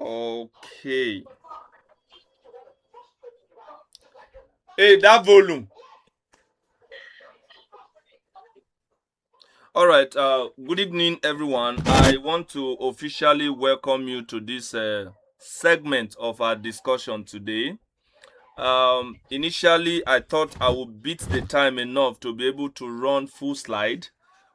Okay. Hey, that volume. All right. Good evening, everyone. I want to officially welcome you to this segment of our discussion today. Initially, I thought I would beat the time enough to be able to run full slide,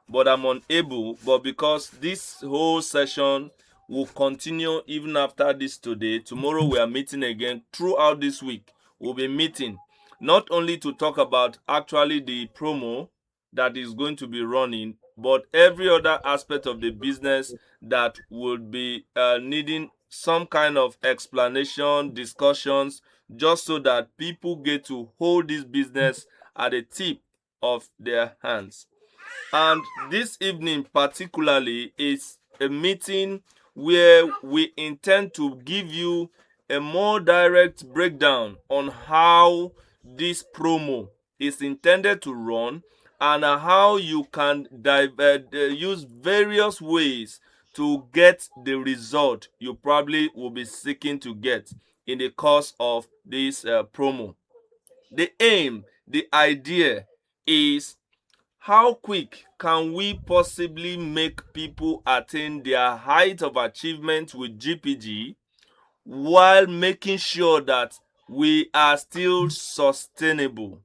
but I'm unable. But because this whole session will continue even after this today, tomorrow we are meeting again. Throughout this week, we'll be meeting not only to talk about actually the promo that is going to be running, but every other aspect of the business that would be needing some kind of explanation, discussions, just so that people get to hold this business at the tip of their hands. And this evening, particularly, is a meeting where we intend to give you a more direct breakdown on how this promo is intended to run and how you can use various ways to get the result you probably will be seeking to get in the course of this promo. The aim, the idea is how quick can we possibly make people attain their height of achievement with GPG while making sure that we are still sustainable,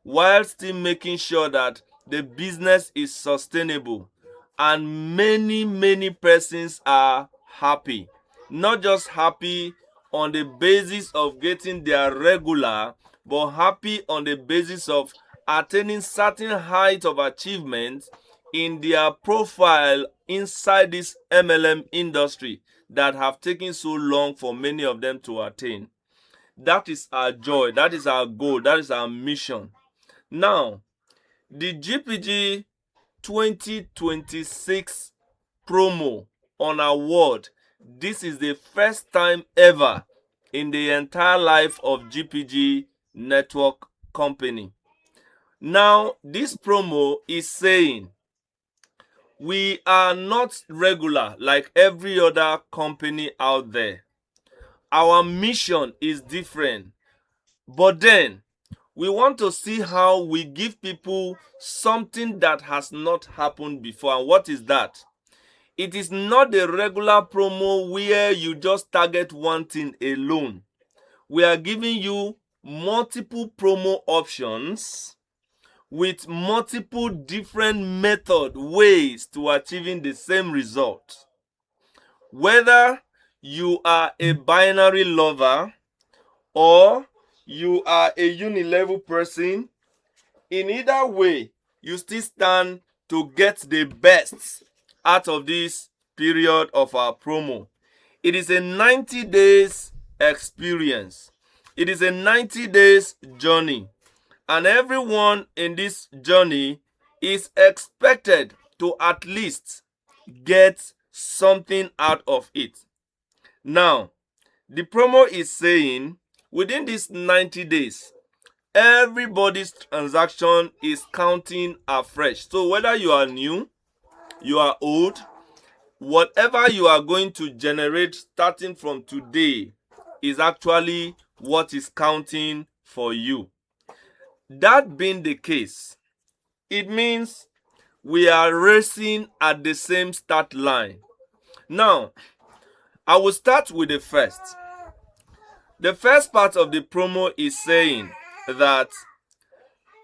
while still making sure that the business is sustainable and many persons are happy. Not just happy on the basis of getting their regular, but happy on the basis of attaining certain height of achievement in their profile inside this MLM industry that have taken so long for many of them to attain. That is our joy, that is our goal, that is our mission. Now, the GPG 2026 promo on award, this is the first time ever in the entire life of GPG Network Company. Now, this promo is saying we are not regular like every other company out there. Our mission is different. But then, we want to see how we give people something that has not happened before. And what is that? It is not a regular promo where you just target one thing alone. We are giving you multiple promo options with multiple different ways to achieving the same result. Whether you are a binary lover or you are a unilevel person, in either way, you still stand to get the best out of this period of our promo. It is a 90 days experience. It is a 90 days journey. And everyone in this journey is expected to at least get something out of it. Now, the promo is saying within these 90 days, everybody's transaction is counting afresh. So whether you are new, you are old, whatever you are going to generate starting from today is actually what is counting for you. That being the case, it means we are racing at the same start line. Now, I will start with the first. The first part of the promo is saying that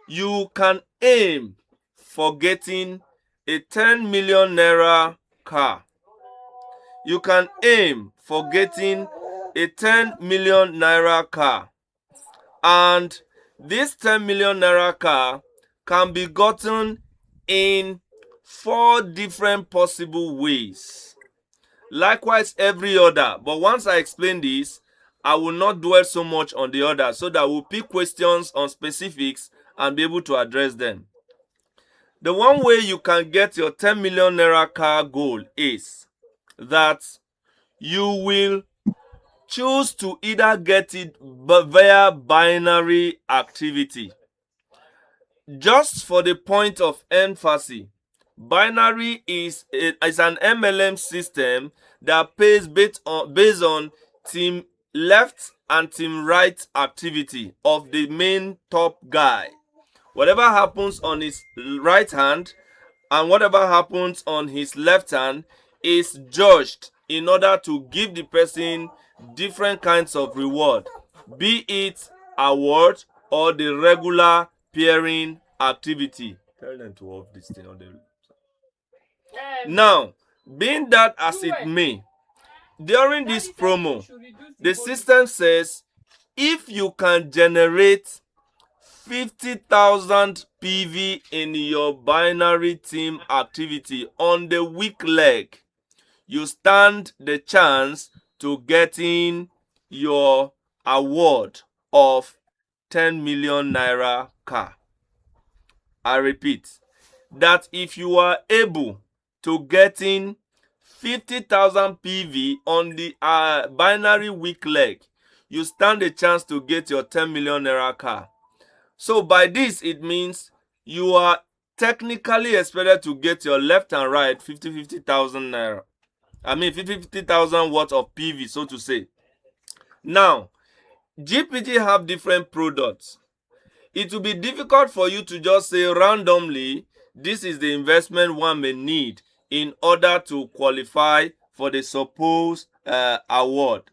you can aim for getting a 10 million naira car. You can aim for getting a 10 million naira car. And this 10 million naira car can be gotten in 4 different possible ways. Likewise, every other. But once I explain this, I will not dwell so much on the other so that we'll pick questions on specifics and be able to address them. The one way you can get your 10 million naira car goal is that you will choose to either get it via binary activity. Just for the point of emphasis, Binary is an MLM system that pays based on team left and team right activity of the main top guy. Whatever happens on his right hand and whatever happens on his left hand is judged in order to give the person different kinds of reward, be it award or the regular pairing activity. Tell them to off this thing on the. Now, being that as it may, during this promo, the system says if you can generate 50,000 PV in your binary team activity on the weak leg, you stand the chance to getting your award of 10 million naira car. I repeat, that if you are able to getting 50,000 PV on the binary weak leg, you stand a chance to get your 10 million naira car. So by this, it means you are technically expected to get your left and right 50,000 naira. I mean 50,000 worth of PV, so to say. Now, GPG have different products. It will be difficult for you to just say randomly, this is the investment one may need in order to qualify for the supposed award.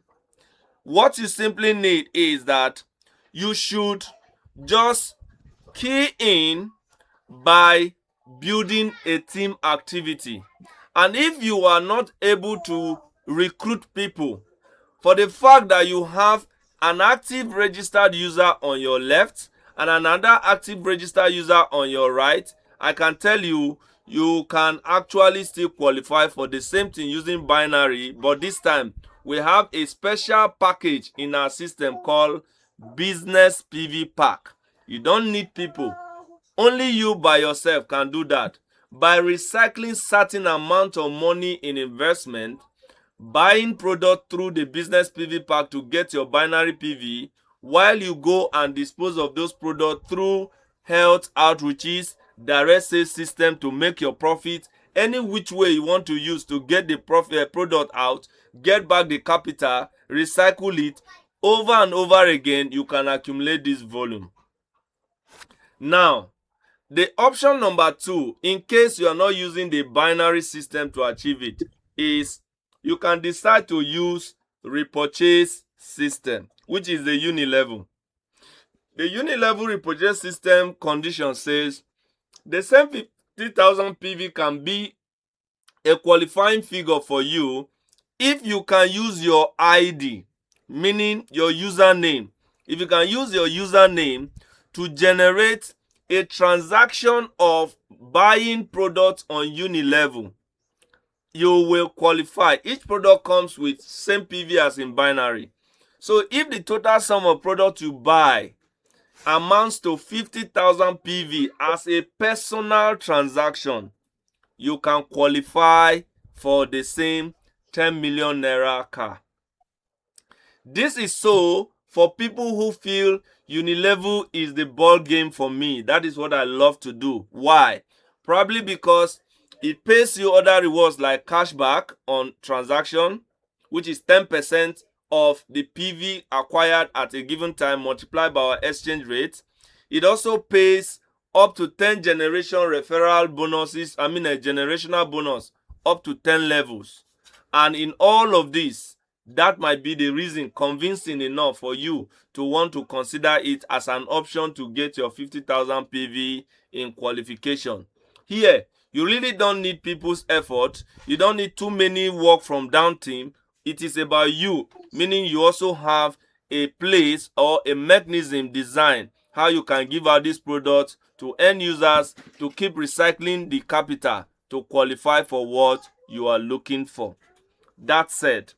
What you simply need is that you should just key in by building a team activity. And if you are not able to recruit people, for the fact that you have an active registered user on your left and another active registered user on your right, I can tell you, you can actually still qualify for the same thing using binary, but this time we have a special package in our system called Business PV Pack. You don't need people. Only you by yourself can do that. By recycling certain amount of money in investment, buying product through the Business PV Pack to get your binary PV, while you go and dispose of those products through health outreaches, direct sales system to make your profit, any which way you want to use to get the product out, get back the capital, recycle it, over and over again, you can accumulate this volume. Now, the option number 2, in case you are not using the binary system to achieve it, is you can decide to use repurchase system, which is the unilevel. The unilevel repurchase system condition says the same 50,000 PV can be a qualifying figure for you if you can use your ID, meaning your username. If you can use your username to generate a transaction of buying products on unilevel, you will qualify. Each product comes with same PV as in binary. So if the total sum of products you buy amounts to 50,000 PV as a personal transaction, you can qualify for the same 10 million naira car. This is so for people who feel unilevel is the ball game for me. That is what I love to do. Why? Probably because it pays you other rewards like cashback on transaction, which is 10% of the PV acquired at a given time multiplied by our exchange rate. It also pays up to 10 generation referral bonuses, a generational bonus up to 10 levels. And in all of this, that might be the reason convincing enough for you to want to consider it as an option to get your 50,000 PV in qualification. Here, you really don't need people's effort. You don't need too many work from down team. It is about you, meaning you also have a place or a mechanism designed how you can give out this product to end users to keep recycling the capital to qualify for what you are looking for. That said,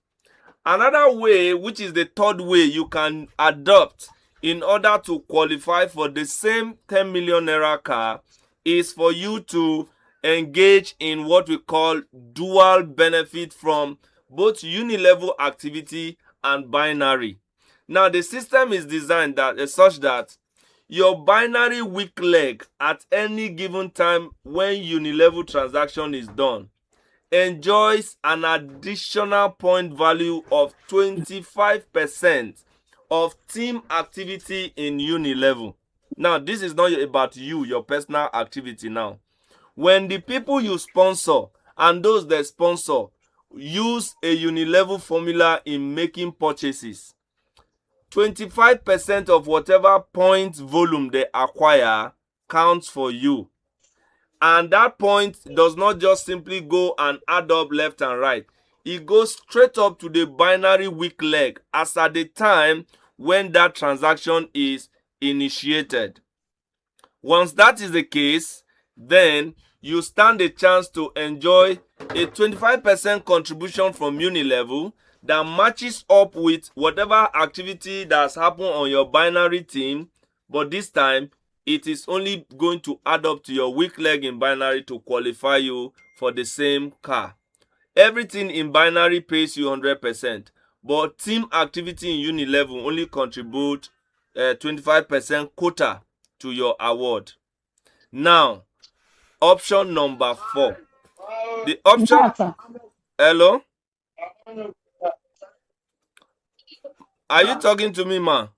another way, which is the third way you can adopt in order to qualify for the same 10 million naira car, is for you to engage in what we call dual benefit from both unilevel activity and binary. Now, the system is designed such that your binary weak leg at any given time when unilevel transaction is done enjoys an additional point value of 25% of team activity in unilevel. Now, this is not about you, your personal activity now. When the people you sponsor and those that sponsor use a unilevel formula in making purchases, 25% of whatever point volume they acquire counts for you. And that point does not just simply go and add up left and right. It goes straight up to the binary weak leg as at the time when that transaction is initiated. Once that is the case, then you stand a chance to enjoy a 25% contribution from unilevel that matches up with whatever activity that's happened on your binary team, but this time it is only going to add up to your weak leg in binary to qualify you for the same car. Everything in binary pays you 100%, but team activity in unilevel only contribute 25% quota to your award. Now, option number 4. The option... Hello? Are you talking to me, ma?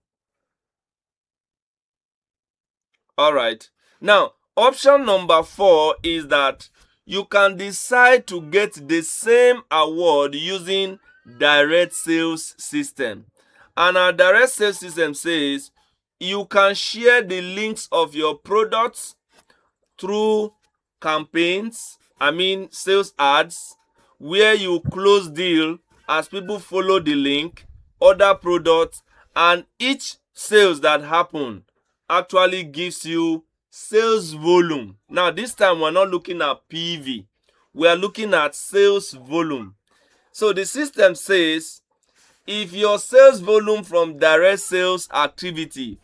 Alright. Now, option number 4 is that you can decide to get the same award using direct sales system. And our direct sales system says you can share the links of your products through campaigns, sales ads, where you close deal as people follow the link, order products, and each sales that happen actually gives you sales volume. Now, this time we're not looking at PV, we are looking at sales volume. So the system says if your sales volume from direct sales activity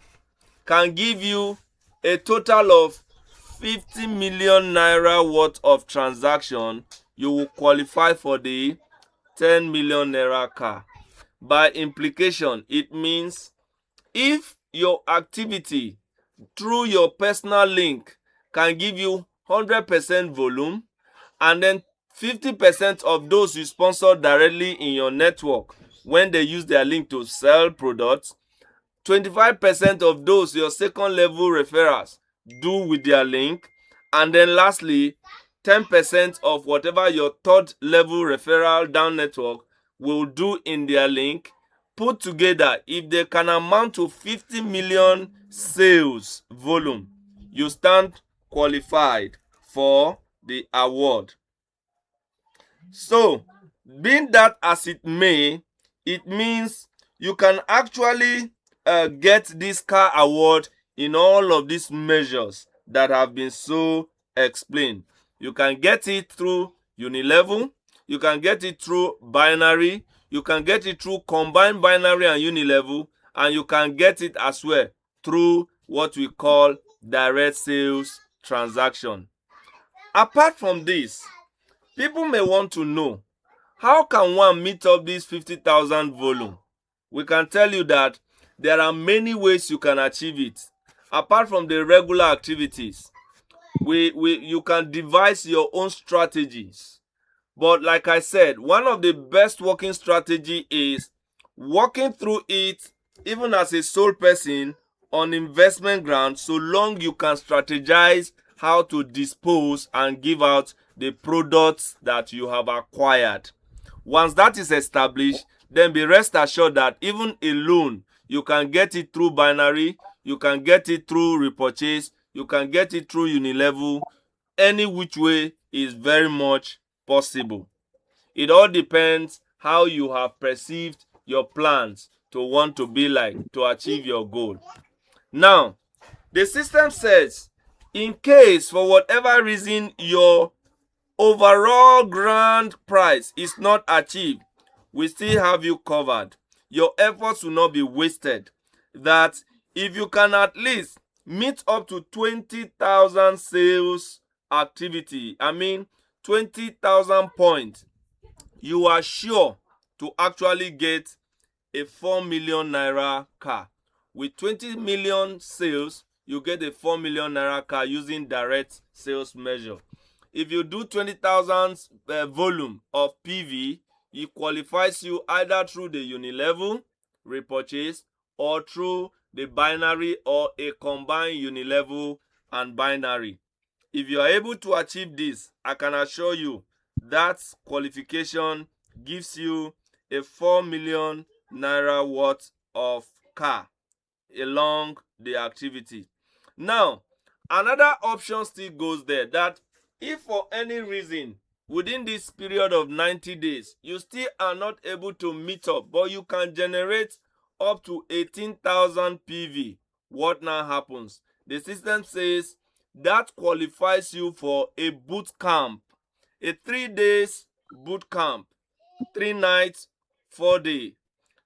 can give you a total of 50 million naira worth of transaction, you will qualify for the 10 million naira car. By implication, it means if your activity through your personal link can give you 100% volume, and then 50% of those you sponsor directly in your network when they use their link to sell products, 25% of those your second level referrals do with their link, and then lastly 10% of whatever your third level referral down network will do in their link, put together, if they can amount to 50 million sales volume, you stand qualified for the award. So, being that as it may, it means you can actually get this car award in all of these measures that have been so explained. You can get it through unilevel, you can get it through binary, you can get it through combined binary and unilevel, and you can get it as well through what we call direct sales transaction. Apart from this, people may want to know, how can one meet up this 50,000 volume? We can tell you that there are many ways you can achieve it. Apart from the regular activities, you can devise your own strategies. But like I said, one of the best working strategy is working through it even as a sole person on investment ground, so long you can strategize how to dispose and give out the products that you have acquired. Once that is established, then be rest assured that even alone, you can get it through binary, you can get it through repurchase, you can get it through unilevel. Any which way is very much possible. It all depends how you have perceived your plans to want to be like to achieve your goal. Now, the system says, in case for whatever reason your overall grand prize is not achieved, we still have you covered. Your efforts will not be wasted. That if you can at least meet up to 20,000 sales activity, 20,000 points, you are sure to actually get a 4 million naira car. With 20 million sales, you get a 4 million naira car using direct sales measure. If you do 20,000 volume of PV, it qualifies you either through the unilevel repurchase or through the binary or a combined unilevel and binary. If you are able to achieve this, I can assure you that qualification gives you a 4 million naira worth of car along the activity. Now, another option still goes there, that if for any reason within this period of 90 days you still are not able to meet up, but you can generate up to 18,000 PV, what now happens? The system says that qualifies you for a boot camp, a 3 days boot camp, 3 nights, 4 day.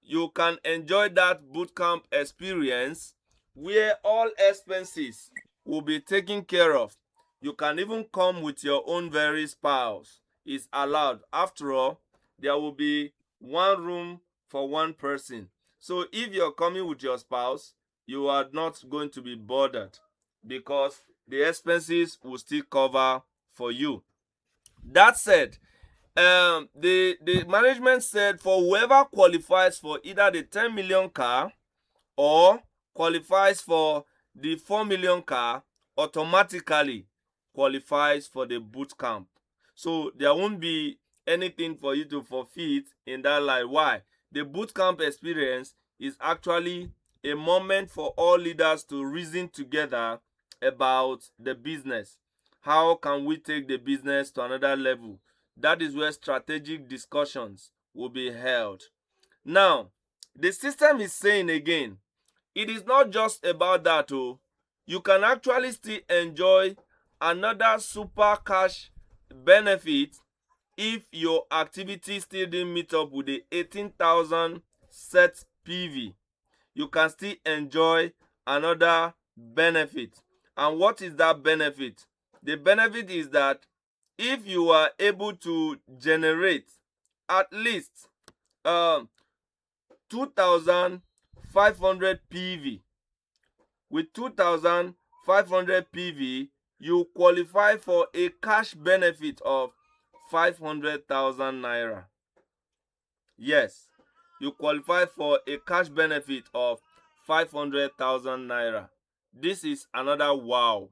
You can enjoy that bootcamp experience where all expenses will be taken care of. You can even come with your own very spouse. It's allowed. After all, there will be one room for one person. So if you're coming with your spouse, you are not going to be bothered because the expenses will still cover for you. That said, the management said for whoever qualifies for either the 10 million car or qualifies for the 4 million car, automatically qualifies for the boot camp. So there won't be anything for you to forfeit in that line. Why? The boot camp experience is actually a moment for all leaders to reason together about the business. How can we take the business to another level? That is where strategic discussions will be held. Now, the system is saying again, it is not just about that. Oh, you can actually still enjoy another super cash benefit if your activity still didn't meet up with the 18,000 set PV. You can still enjoy another benefit. And what is that benefit? The benefit is that if you are able to generate at least 2,500 PV, with 2,500 PV, you qualify for a cash benefit of 500,000 naira. Yes, you qualify for a cash benefit of 500,000 naira. This is another wow.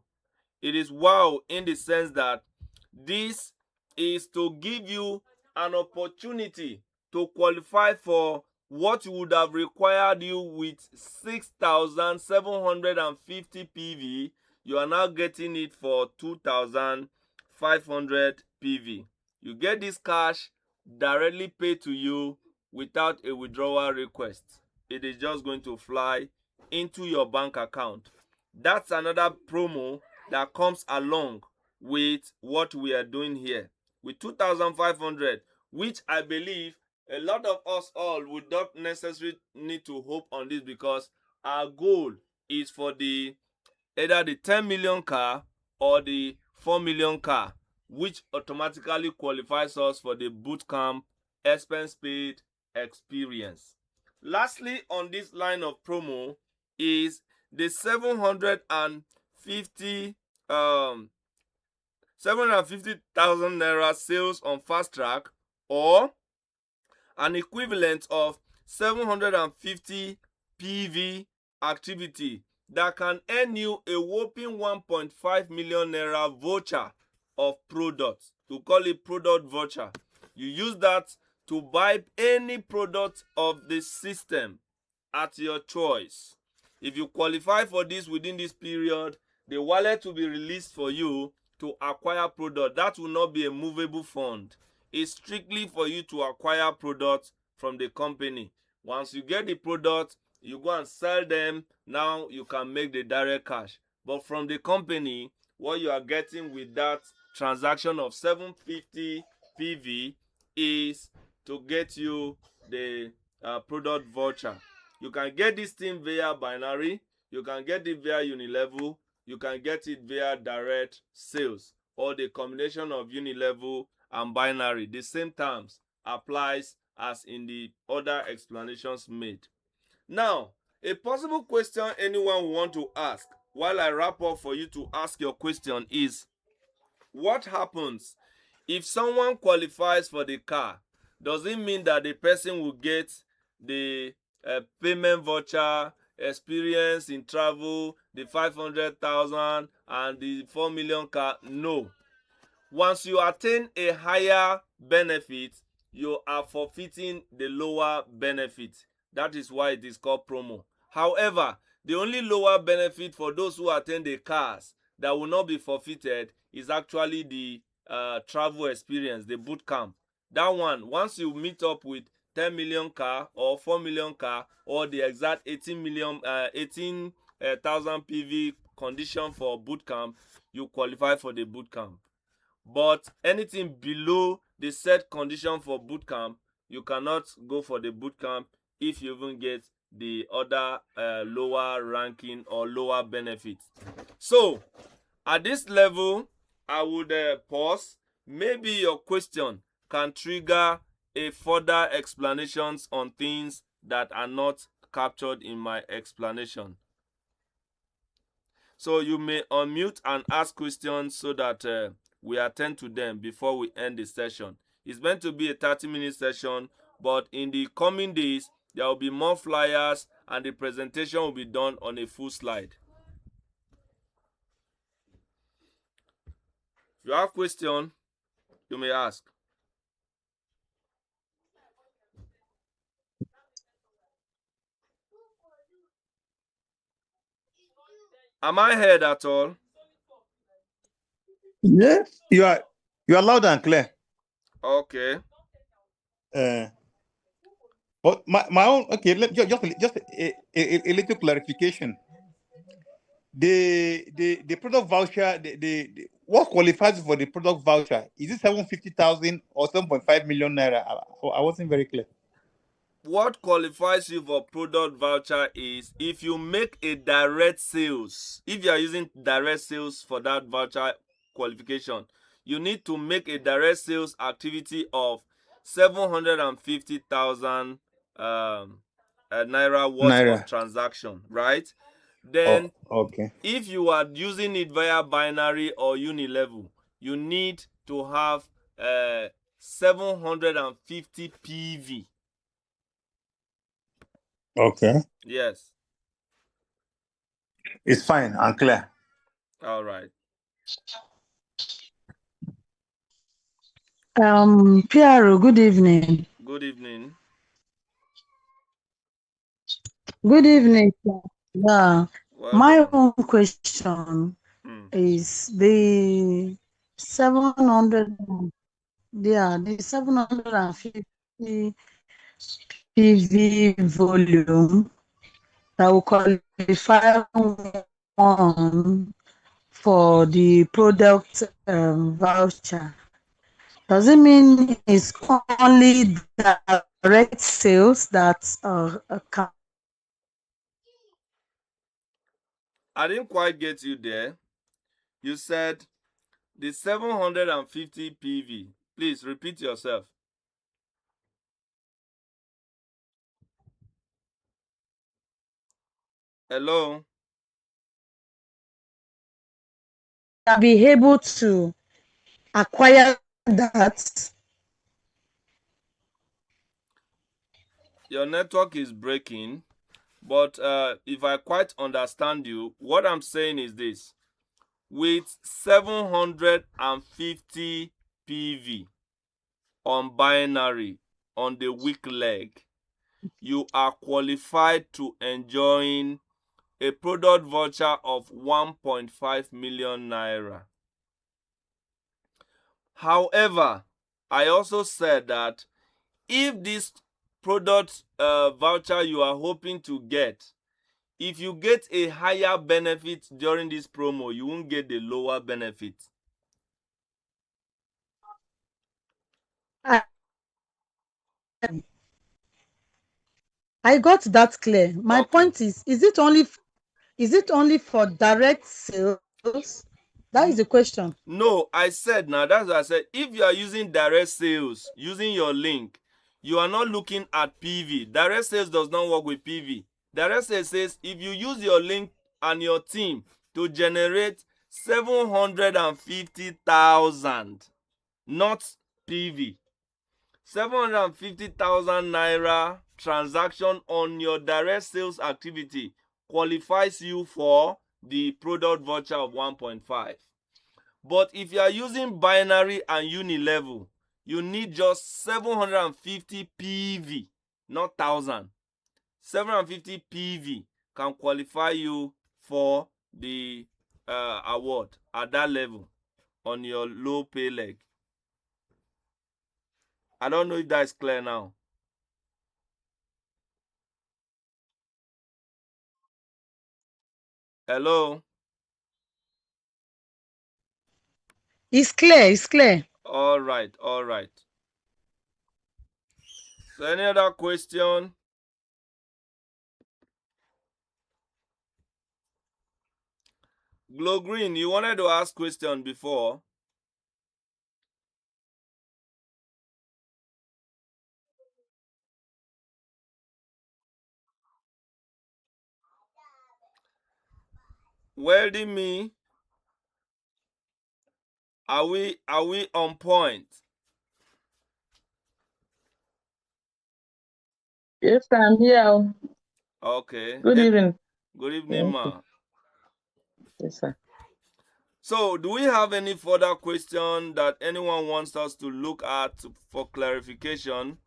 It is wow in the sense that this is to give you an opportunity to qualify for what would have required you with 6,750 PV. You are now getting it for 2,500 PV. You get this cash directly paid to you without a withdrawal request. It is just going to fly into your bank account. That's another promo that comes along with what we are doing here. With 2,500, which I believe a lot of us all would not necessarily need to hope on this, because our goal is for the either the 10 million car or the 4 million car, which automatically qualifies us for the bootcamp expense paid experience. Lastly, on this line of promo is the 750,000 naira sales on fast track, or an equivalent of 750 PV activity that can earn you a whopping 1.5 million naira voucher of products. To call it product voucher. You use that to buy any product of the system at your choice. If you qualify for this within this period, the wallet will be released for you to acquire product. That will not be a movable fund. It's strictly for you to acquire products from the company. Once you get the product, you go and sell them. Now you can make the direct cash. But from the company, what you are getting with that transaction of 750 PV is to get you the product voucher. You can get this thing via binary, you can get it via unilevel, you can get it via direct sales, or the combination of unilevel and binary. The same terms applies as in the other explanations made. Now, a possible question anyone will want to ask: while I wrap up for you to ask your question is, what happens if someone qualifies for the car? Does it mean that the person will get the payment voucher, experience in travel, the 500,000 and the 4 million car? No. Once you attain a higher benefit, you are forfeiting the lower benefit. That is why it is called promo. However, the only lower benefit for those who attain the cars that will not be forfeited is actually the travel experience, the boot camp. That one, once you meet up with 10 million car or 4 million car or the exact 18,000 PV condition for boot camp, you qualify for the boot camp. But anything below the set condition for boot camp, you cannot go for the boot camp if you even get the other lower ranking or lower benefits. So at this level, I would pause. Maybe your question can trigger a further explanations on things that are not captured in my explanation. So you may unmute and ask questions so that we attend to them before we end the session. It's meant to be a 30-minute session, but in the coming days, there will be more flyers and the presentation will be done on a full slide. If you have questions, you may ask. Am I heard at all? Yes, you are loud and clear. Okay. But my own, okay, just a little clarification. The product voucher, the what qualifies for the product voucher? Is it 750,000 or 7.5 million naira? I wasn't very clear. What qualifies you for product voucher is if you make a direct sales. If you are using direct sales for that voucher qualification, you need to make a direct sales activity of 750,000 naira worth of transaction, right? Then okay. If you are using it via binary or unilevel, you need to have 750 PV. Okay. Yes. It's fine and clear. All right. PRO, good evening. Good evening. Good evening, sir. Yeah. Welcome. My own question is the 700, the 750 PV volume that will qualify one for the product voucher. Does it mean it's only direct sales that can? I didn't quite get you there. You said the 750 PV. Please repeat yourself. Hello? Be able to acquire that. Your network is breaking, but if I quite understand you, what I'm saying is this. With 750 PV on binary on the weak leg, you are qualified to enjoying a product voucher of 1.5 million naira. However, I also said that if this product voucher you are hoping to get, if you get a higher benefit during this promo, you won't get the lower benefit. I got that clear. My Okay. point is it only for direct sales? That is the question. No, I said now, that's what I said. If you are using direct sales, using your link, you are not looking at PV. Direct sales does not work with PV. Direct sales says if you use your link and your team to generate 750,000, not PV. 750,000 naira transaction on your direct sales activity qualifies you for the product voucher of 1.5. But if you are using binary and unilevel, you need just 750 PV, not 1,000. 750 PV can qualify you for the award at that level on your low pay leg. I don't know if that is clear now. Hello? It's clear. It's clear. All right, all right. So any other question? Glow Green, you wanted to ask question before. Welding me, are we on point? Yes, I'm here. Okay. Good evening. Good evening, ma. Yes, sir. So, do we have any further question that anyone wants us to look at for clarification?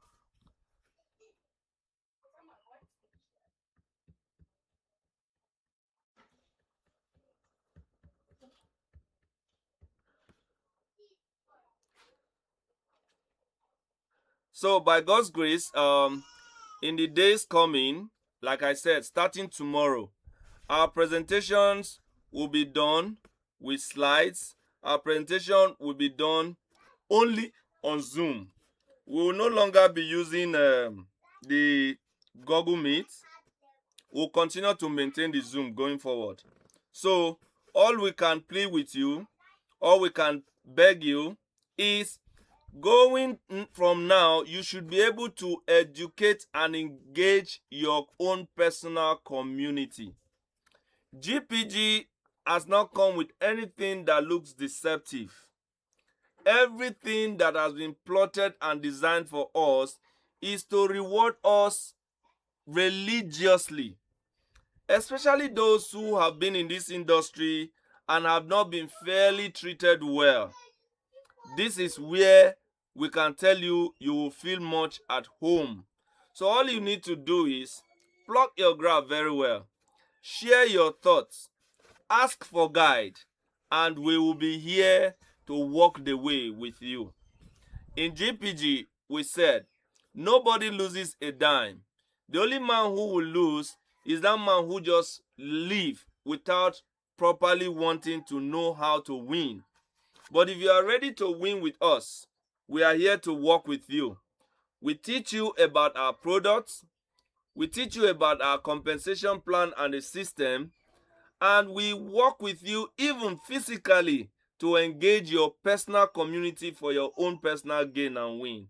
So, by God's grace, in the days coming, like I said, starting tomorrow, our presentations will be done with slides. Our presentation will be done only on Zoom. We will no longer be using the Google Meet. We'll continue to maintain the Zoom going forward. So all we can plead with you, all we can beg you is going from now, you should be able to educate and engage your own personal community. GPG has not come with anything that looks deceptive. Everything that has been plotted and designed for us is to reward us religiously, especially those who have been in this industry and have not been fairly treated well. This is where we can tell you you will feel much at home. So all you need to do is plug your graph very well, share your thoughts, ask for guide, and we will be here to walk the way with you. In GPG, we said, nobody loses a dime. The only man who will lose is that man who just live without properly wanting to know how to win. But if you are ready to win with us, we are here to work with you. We teach you about our products, we teach you about our compensation plan and the system, and we work with you even physically to engage your personal community for your own personal gain and win.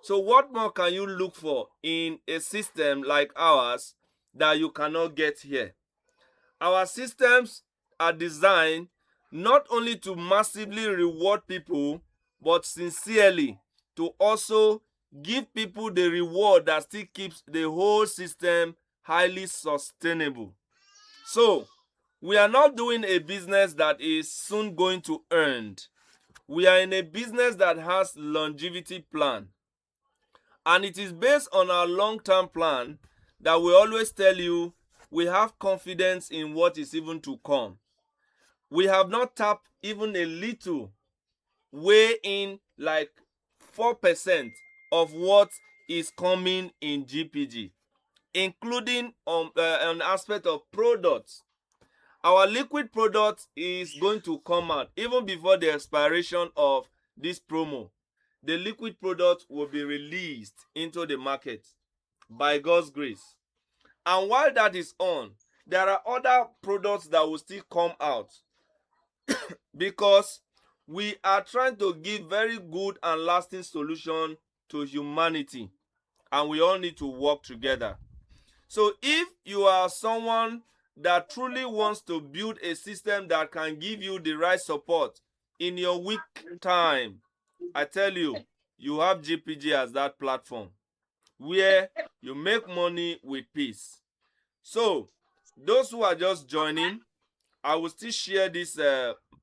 So what more can you look for in a system like ours that you cannot get here? Our systems are designed not only to massively reward people, but sincerely to also give people the reward that still keeps the whole system highly sustainable. So, we are not doing a business that is soon going to earn. We are in a business that has longevity plan. And it is based on our long-term plan that we always tell you we have confidence in what is even to come. We have not tapped even a little way in like 4% of what is coming in GPG, including an aspect of products. Our liquid product is going to come out even before the expiration of this promo. The liquid product will be released into the market by God's grace. And while that is on, there are other products that will still come out because we are trying to give very good and lasting solution to humanity, and we all need to work together. So if you are someone that truly wants to build a system that can give you the right support in your weak time, I tell you, you have GPG as that platform where you make money with peace. So, those who are just joining, I will still share this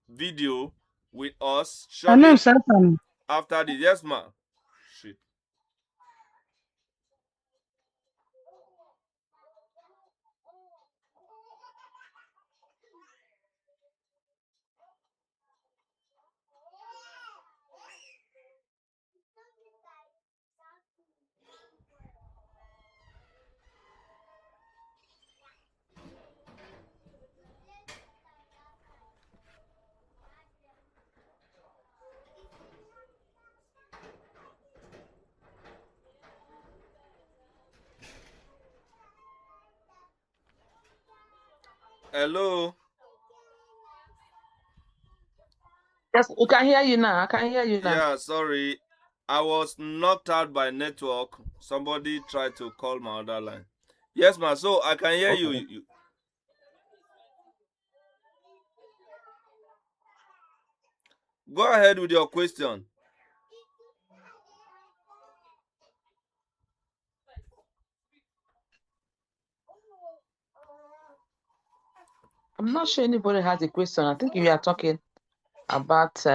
video with us Hello, shortly Satan. after this. Yes, ma'am. Shit. Hello. Yes, we can hear you now. I can hear you now. Yeah, sorry. I was knocked out by network. Somebody tried to call my other line. Yes, ma'am. So I can hear Okay. you. Go ahead with your question. I'm not sure anybody has a question. I think you are talking about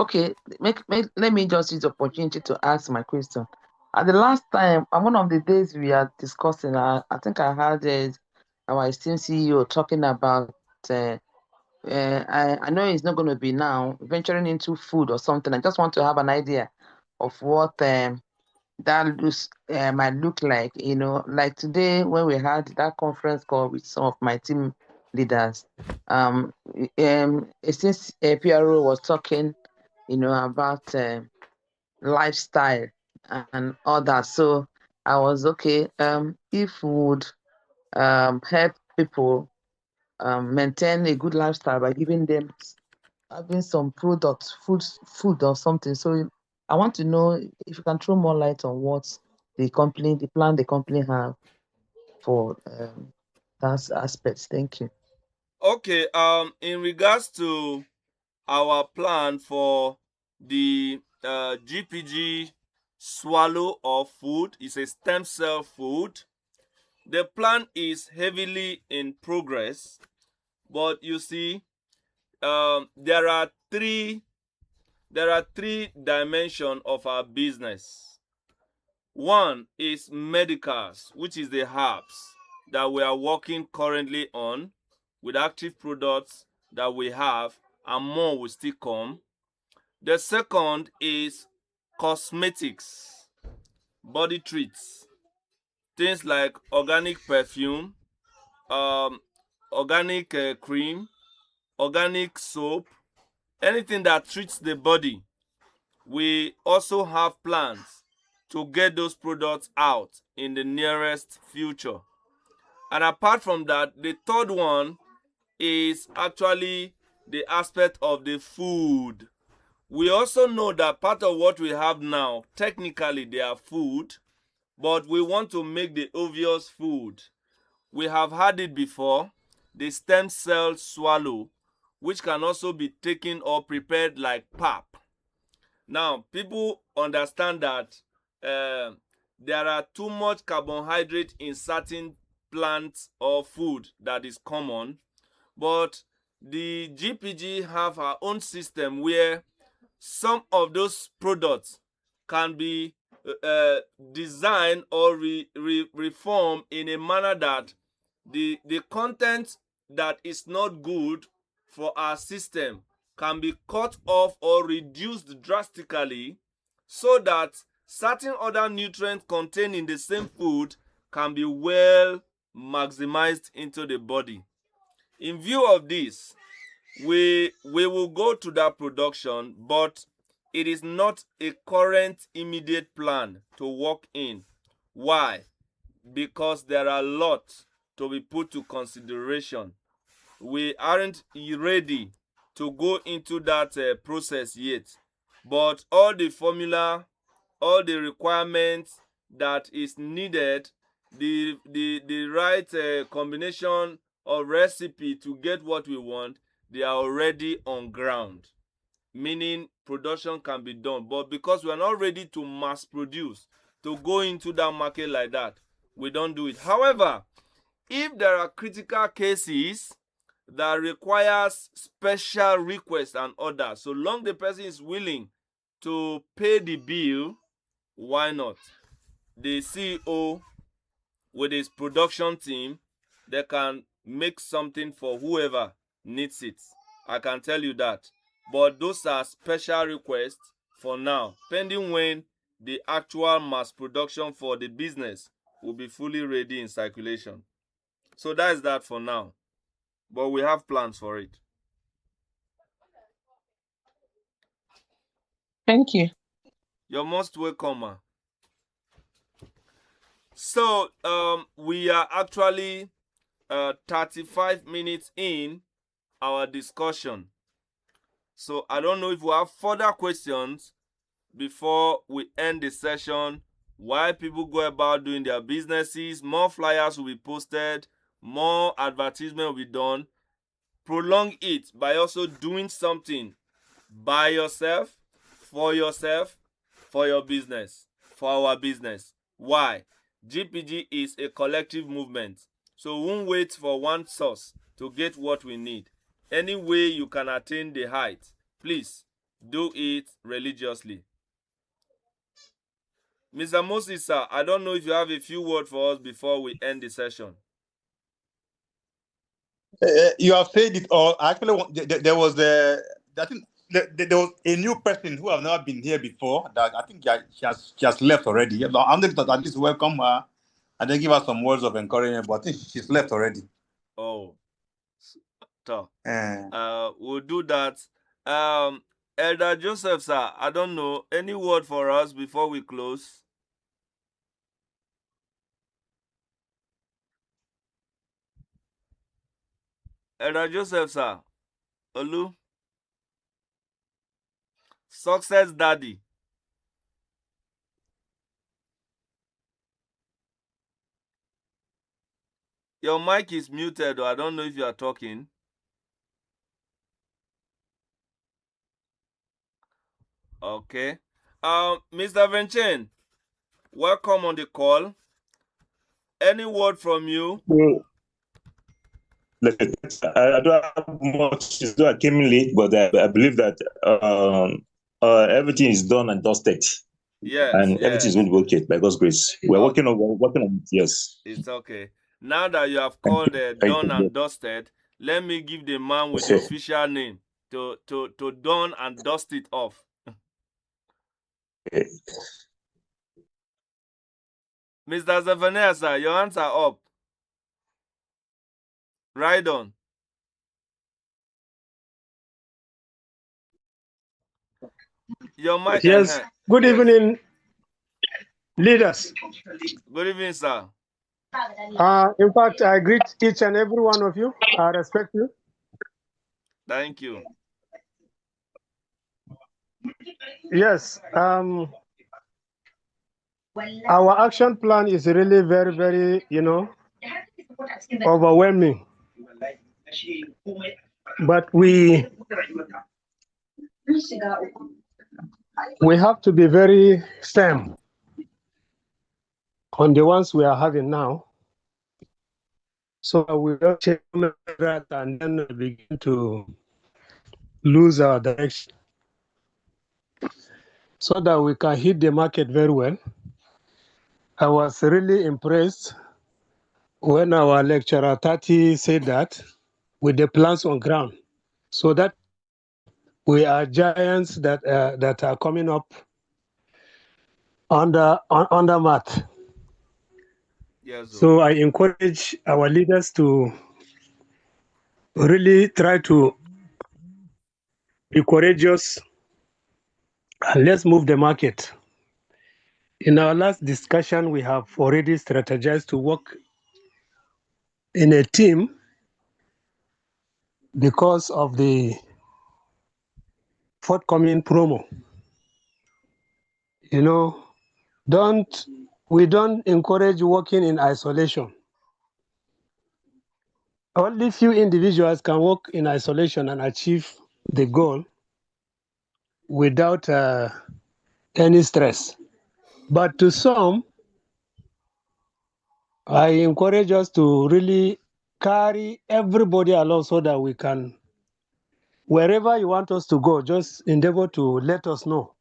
okay, let me just use the opportunity to ask my question. At the last time, on one of the days we are discussing, I think I heard our esteemed CEO talking about. I know it's not going to be now venturing into food or something. I just want to have an idea of what that looks might look like. You know, like today when we had that conference call with some of my team leaders, since PRO was talking, you know, about lifestyle and all that. So I was okay. If we would help people maintain a good lifestyle by giving them having some products, food or something. So I want to know if you can throw more light on what the plan the company have for that aspect. Thank you. Okay. In regards to our plan for the GPG swallow of food, is a stem cell food. The plan is heavily in progress, but you see, there are three dimensions of our business. One is medicals, which is the herbs that we are working currently on with active products that we have, and more will still come. The second is cosmetics, body treats, things like organic perfume, um, organic cream, organic soap, anything that treats the body. We also have plans to get those products out in the nearest future. And apart from that, the third one is actually the aspect of the food. We also know that part of what we have now, technically they are food, but we want to make the obvious food. We have had it before, the stem cell swallow, which can also be taken or prepared like pap. Now, people understand that there are too much carbohydrate in certain plants or food that is common, but the GPG have our own system where some of those products can be designed or reformed in a manner that the content that is not good for our system can be cut off or reduced drastically, so that certain other nutrients contained in the same food can be well maximized into the body. In view of this, we will go to that production, but it is not a current immediate plan to work in. Why? Because there are a lot to be put to consideration. We aren't ready to go into that process yet, but all the formula, all the requirements that is needed the right combination of recipe to get what we want, they are already on ground, meaning production can be done. But because we are not ready to mass produce, to go into that market like that, we don't do it. However, if there are critical cases that requires special requests and orders, so long the person is willing to pay the bill, why not? The CEO with his production team, they can make something for whoever needs it. I can tell you that. But those are special requests for now, pending when the actual mass production for the business will be fully ready in circulation. So that is that for now. But we have plans for it. Thank you. You're most welcome, ma. So we are actually 35 minutes in our discussion. So I don't know if we have further questions before we end the session. Why people go about doing their businesses, more flyers will be posted, more advertisement will be done. Prolong it by also doing something by yourself, for your business, for our business. Why? GPG is a collective movement. So we won't wait for one source to get what we need. Any way you can attain the height, please do it religiously. Mr. Moses, sir, I don't know if you have a few words for us before we end the session. You have said it all. Actually, there was I think there was a new person who have never been here before. That I think she has left already. Yeah, I'm going to at least welcome her and then give her some words of encouragement. But I think she's left already. Oh, tough. Uh, We'll do that. Elder Joseph, sir, I don't know, any word for us before we close? Elder Joseph, sir. Olu. Success Daddy. Your mic is muted, or I don't know if you are talking. Okay. Mr. Venchen, welcome on the call. Any word from you? Well, I don't have much. So I came in late, but I believe that everything is done and dusted, Yes, and everything is yes. going to be okay by God's grace. We're working on it. Yes. It's okay. Now that you have Thank called you. Thank done you. and dusted, let me give the man with the official name to done and dust it off. Okay. Mr. Zephaniah, sir, your hands are up. Right on. Your mic. Yes. Good Yes. evening, leaders. Good evening, sir. In fact, I greet each and every one of you. I respect you. Thank you. Yes. Our action plan is really very, very, overwhelming. But we have to be very firm on the ones we are having now. So we don't change that and then begin to lose our direction. So that we can hit the market very well. I was really impressed when our lecturer 30 said that with the plans on ground. So that we are giants that are coming up under mat. Yes, So I encourage our leaders to really try to be courageous and let's move the market. In our last discussion, we have already strategized to work in a team because of the forthcoming promo. Don't we don't encourage working in isolation. Only few individuals can work in isolation and achieve the goal without any stress. But to some, I encourage us to really carry everybody along so that we can, wherever you want us to go, just endeavor to let us know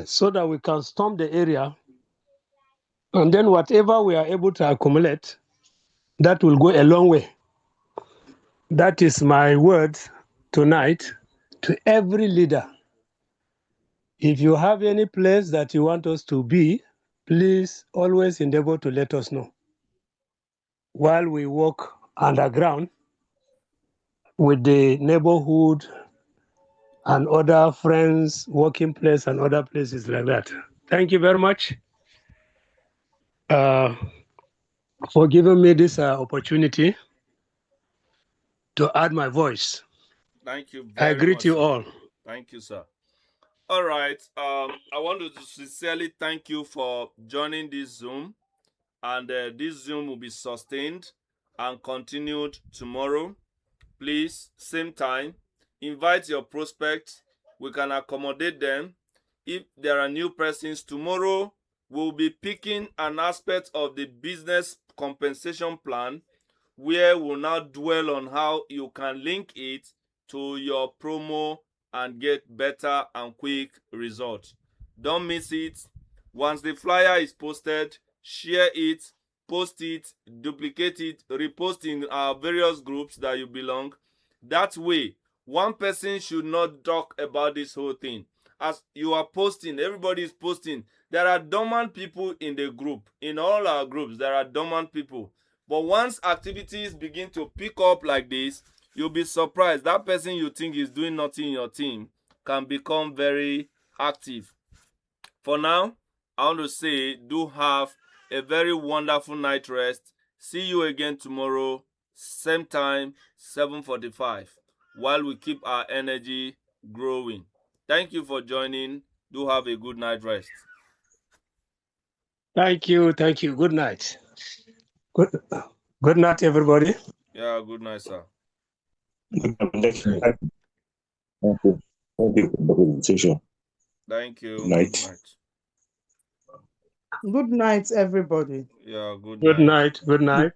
so that we can storm the area. And then whatever we are able to accumulate, that will go a long way. That is my word tonight to every leader. If you have any place that you want us to be, please always endeavor to let us know. While we walk underground with the neighborhood and other friends, working place and other places like that. Thank you very much for giving me this opportunity to add my voice. Thank you I very greet much, you sir. all. Thank you, sir. All right. I want to sincerely thank you for joining this Zoom. And this Zoom will be sustained and continued tomorrow. Please, same time, invite your prospects. We can accommodate them. If there are new persons tomorrow, we'll be picking an aspect of the business compensation plan where we'll now dwell on how you can link it to your promo and get better and quick results. Don't miss it. Once the flyer is posted, share it, post it, duplicate it, repost in our various groups that you belong. That way, one person should not talk about this whole thing. As you are posting, everybody is posting. There are dormant people in the group. In all our groups, there are dormant people. But once activities begin to pick up like this, you'll be surprised. That person you think is doing nothing in your team can become very active. For now, I want to say do have a very wonderful night rest. See you again tomorrow, same time, 7:45, while we keep our energy growing. Thank you for joining. Do have a good night rest. Thank you. Thank you. Good night. Good night, everybody. Yeah, good night, sir. Thank you. Thank you for the presentation. Thank you. Good night. Good night. Good night, everybody. Yeah, good Good night. night. Good night.